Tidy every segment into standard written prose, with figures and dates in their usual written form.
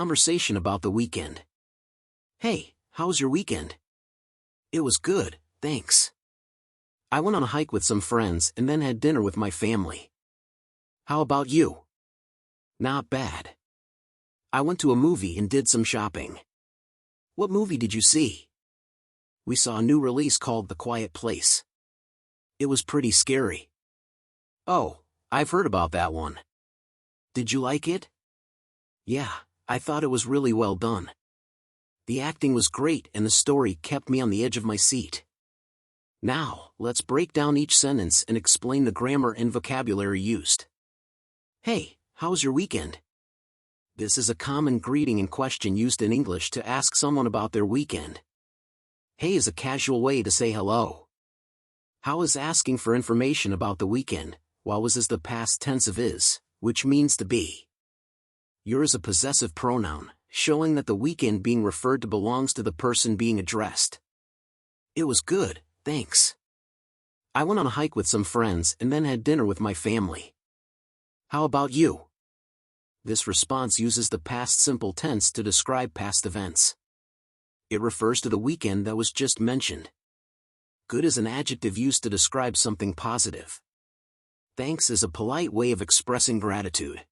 conversation about the weekend. Hey, how was your weekend? It was good, thanks. I went on a hike with some friends and then had dinner with my family. How about you? Not bad. I went to a movie and did some shopping. What movie did you see? We saw a new release called The Quiet Place. It was pretty scary. Oh, I've heard about that one. Did you like it? Yeah, I thought it was really well done. The acting was great and the story kept me on the edge of my seat. Now, let's break down each sentence and explain the grammar and vocabulary used. Hey, how was your weekend? This is a common greeting and question used in English to ask someone about their weekend. Hey is a casual way to say hello. How is asking for information about the weekend, while was is the past tense of is, which means to be. Your is a possessive pronoun, showing that the weekend being referred to belongs to the person being addressed. It was good, thanks. I went on a hike with some friends and then had dinner with my family. How about you? This response uses the past simple tense to describe past events. It refers to the weekend that was just mentioned. Good is an adjective used to describe something positive. Thanks is a polite way of expressing gratitude.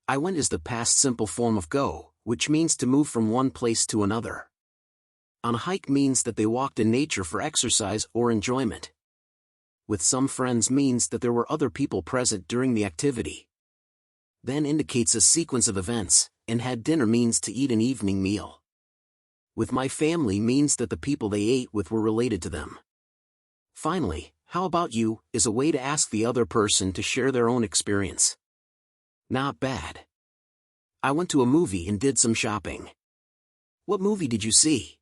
I went is the past simple form of go, which means to move from one place to another. On a hike means that they walked in nature for exercise or enjoyment. With some friends means that there were other people present during the activity. Then indicates a sequence of events, and had dinner means to eat an evening meal. With my family means that the people they ate with were related to them. Finally, how about you, is a way to ask the other person to share their own experience. Not bad. I went to a movie and did some shopping. What movie did you see?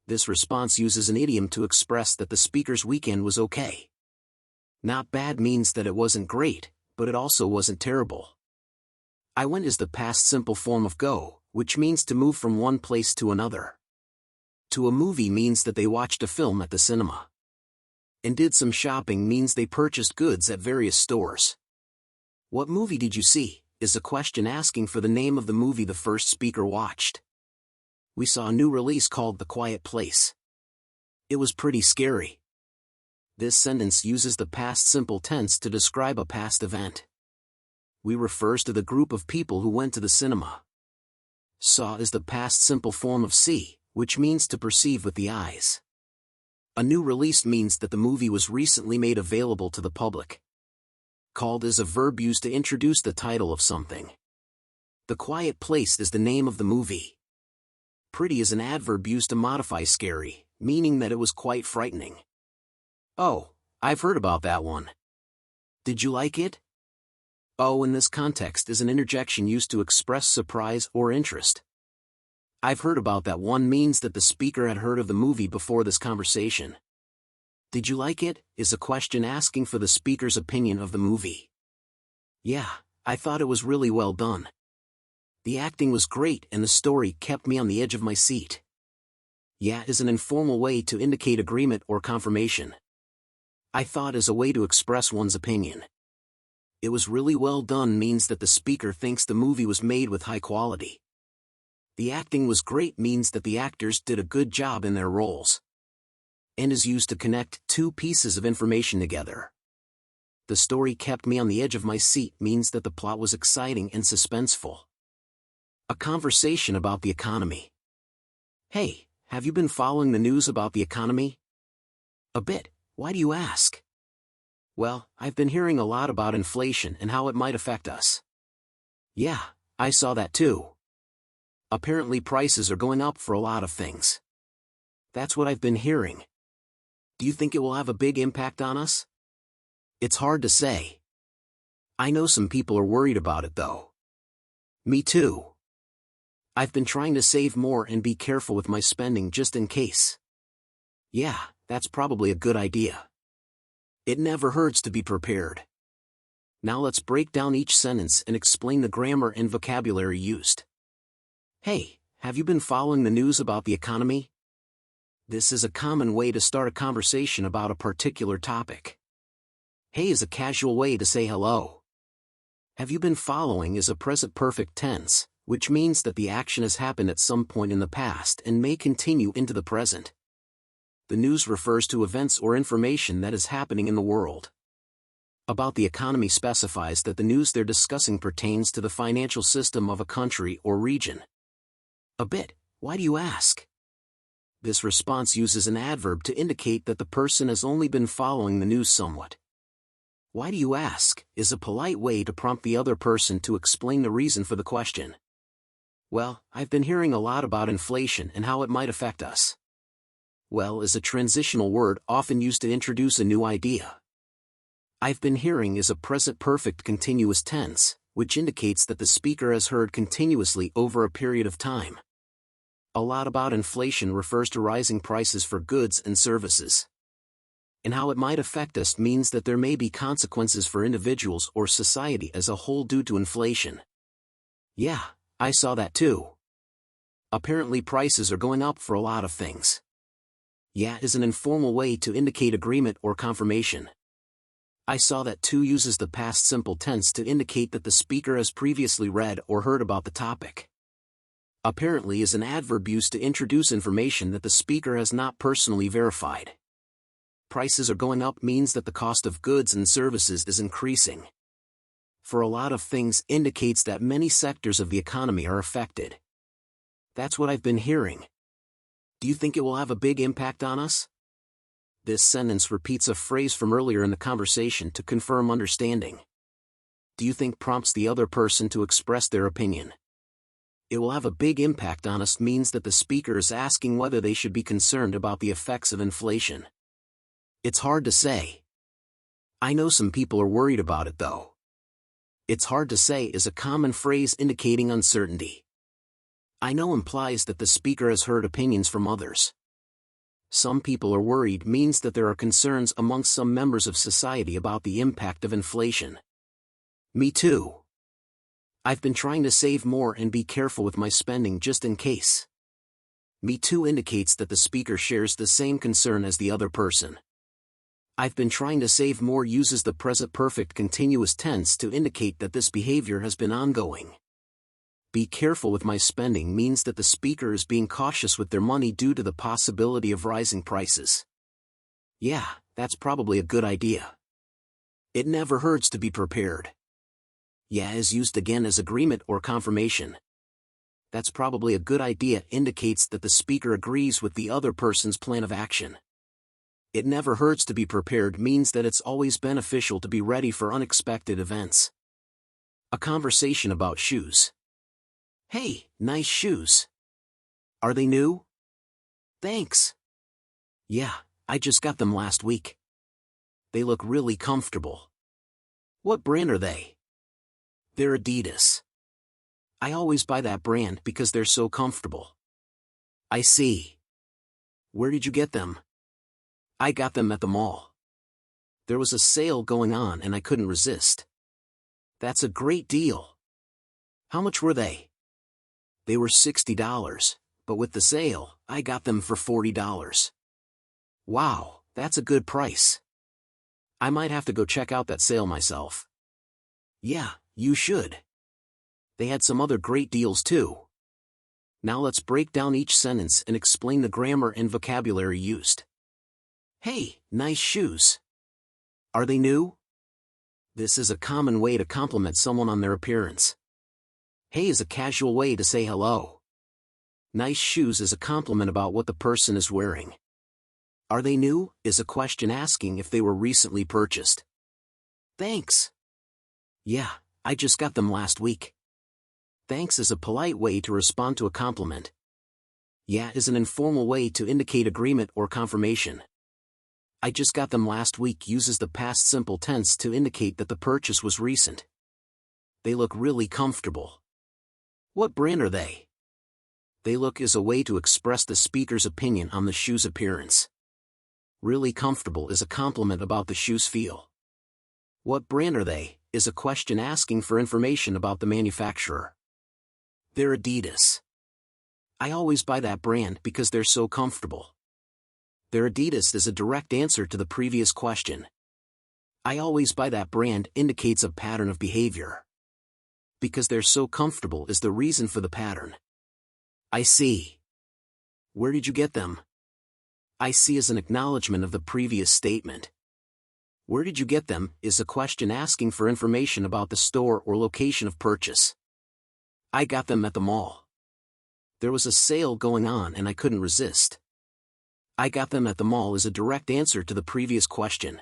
This response uses an idiom to express that the speaker's weekend was okay. Not bad means that it wasn't great, but it also wasn't terrible. I went is the past simple form of go, which means to move from one place to another. To a movie means that they watched a film at the cinema. And did some shopping means they purchased goods at various stores. What movie did you see, is a question asking for the name of the movie the first speaker watched. We saw a new release called The Quiet Place. It was pretty scary. This sentence uses the past simple tense to describe a past event. We refers to the group of people who went to the cinema. Saw is the past simple form of see, which means to perceive with the eyes. A new release means that the movie was recently made available to the public. Called is a verb used to introduce the title of something. The Quiet Place is the name of the movie. Pretty is an adverb used to modify scary, meaning that it was quite frightening. Oh, I've heard about that one. Did you like it? Oh in this context is an interjection used to express surprise or interest. I've heard about that one means that the speaker had heard of the movie before this conversation. Did you like it, is a question asking for the speaker's opinion of the movie. Yeah, I thought it was really well done. The acting was great and the story kept me on the edge of my seat. Yeah is an informal way to indicate agreement or confirmation. I thought is a way to express one's opinion. It was really well done means that the speaker thinks the movie was made with high quality. The acting was great means that the actors did a good job in their roles. And is used to connect two pieces of information together. The story kept me on the edge of my seat means that the plot was exciting and suspenseful. A conversation about the economy. Hey, have you been following the news about the economy? A bit. Why do you ask? Well, I've been hearing a lot about inflation and how it might affect us. Yeah, I saw that too. Apparently prices are going up for a lot of things. That's what I've been hearing. Do you think it will have a big impact on us? It's hard to say. I know some people are worried about it though. Me too. I've been trying to save more and be careful with my spending just in case. Yeah, that's probably a good idea. It never hurts to be prepared. Now let's break down each sentence and explain the grammar and vocabulary used. Hey, have you been following the news about the economy? This is a common way to start a conversation about a particular topic. Hey is a casual way to say hello. Have you been following is a present perfect tense, which means that the action has happened at some point in the past and may continue into the present. The news refers to events or information that is happening in the world. About the economy specifies that the news they're discussing pertains to the financial system of a country or region. A bit. Why do you ask? This response uses an adverb to indicate that the person has only been following the news somewhat. Why do you ask is a polite way to prompt the other person to explain the reason for the question. Well, I've been hearing a lot about inflation and how it might affect us. Well is a transitional word often used to introduce a new idea. I've been hearing is a present perfect continuous tense, which indicates that the speaker has heard continuously over a period of time. A lot about inflation refers to rising prices for goods and services. And how it might affect us means that there may be consequences for individuals or society as a whole due to inflation. Yeah, I saw that too. Apparently prices are going up for a lot of things. Yeah is an informal way to indicate agreement or confirmation. I saw that too uses the past simple tense to indicate that the speaker has previously read or heard about the topic. Apparently is an adverb used to introduce information that the speaker has not personally verified. Prices are going up means that the cost of goods and services is increasing. For a lot of things indicates that many sectors of the economy are affected. That's what I've been hearing. Do you think it will have a big impact on us? This sentence repeats a phrase from earlier in the conversation to confirm understanding. Do you think prompts the other person to express their opinion? It will have a big impact on us means that the speaker is asking whether they should be concerned about the effects of inflation. It's hard to say. I know some people are worried about it though. It's hard to say is a common phrase indicating uncertainty. I know implies that the speaker has heard opinions from others. Some people are worried means that there are concerns amongst some members of society about the impact of inflation. Me too. I've been trying to save more and be careful with my spending just in case. Me too indicates that the speaker shares the same concern as the other person. I've been trying to save more uses the present perfect continuous tense to indicate that this behavior has been ongoing. Be careful with my spending means that the speaker is being cautious with their money due to the possibility of rising prices. Yeah, that's probably a good idea. It never hurts to be prepared. Yeah is used again as agreement or confirmation. That's probably a good idea indicates that the speaker agrees with the other person's plan of action. It never hurts to be prepared means that it's always beneficial to be ready for unexpected events. A conversation about shoes. Hey, nice shoes. Are they new? Thanks. Yeah, I just got them last week. They look really comfortable. What brand are they? They're Adidas. I always buy that brand because they're so comfortable. I see. Where did you get them? I got them at the mall. There was a sale going on and I couldn't resist. That's a great deal. How much were they? They were $60, but with the sale, I got them for $40. Wow, that's a good price. I might have to go check out that sale myself. Yeah, you should. They had some other great deals too. Now let's break down each sentence and explain the grammar and vocabulary used. Hey, nice shoes. Are they new? This is a common way to compliment someone on their appearance. Hey is a casual way to say hello. Nice shoes is a compliment about what the person is wearing. Are they new is a question asking if they were recently purchased. Thanks. Yeah, I just got them last week. Thanks is a polite way to respond to a compliment. Yeah is an informal way to indicate agreement or confirmation. I just got them last week uses the past simple tense to indicate that the purchase was recent. They look really comfortable. What brand are they? They look is a way to express the speaker's opinion on the shoe's appearance. Really comfortable is a compliment about the shoe's feel. What brand are they is a question asking for information about the manufacturer. They're Adidas. I always buy that brand because they're so comfortable. They're Adidas is a direct answer to the previous question. I always buy that brand indicates a pattern of behavior. Because they're so comfortable is the reason for the pattern. I see. Where did you get them? I see is an acknowledgement of the previous statement. Where did you get them is a question asking for information about the store or location of purchase. I got them at the mall. There was a sale going on and I couldn't resist. I got them at the mall is a direct answer to the previous question.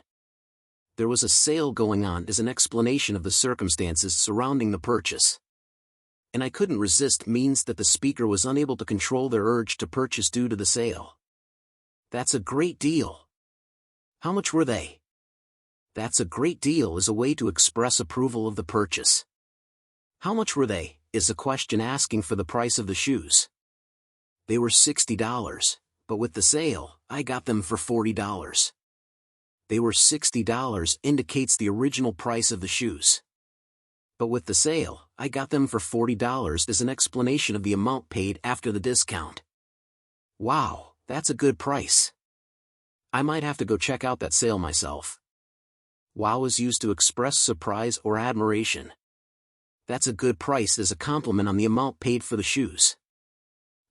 There was a sale going on is an explanation of the circumstances surrounding the purchase. And I couldn't resist means that the speaker was unable to control their urge to purchase due to the sale. That's a great deal. How much were they? That's a great deal is a way to express approval of the purchase. How much were they is a question asking for the price of the shoes. They were $60, but with the sale, I got them for $40. They were $60 indicates the original price of the shoes. But with the sale, I got them for $40 is an explanation of the amount paid after the discount. Wow, that's a good price. I might have to go check out that sale myself. Wow is used to express surprise or admiration. That's a good price is a compliment on the amount paid for the shoes.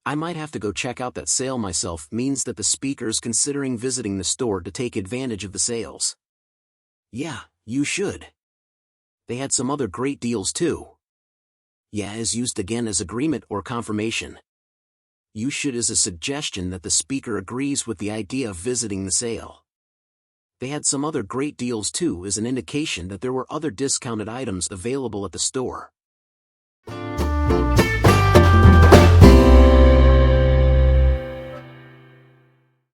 I might have to go check out that sale myself means that the speaker is considering visiting the store to take advantage of the sales. Yeah, you should. They had some other great deals too. Yeah is used again as agreement or confirmation. You should is a suggestion that the speaker agrees with the idea of visiting the sale. They had some other great deals too is an indication that there were other discounted items available at the store.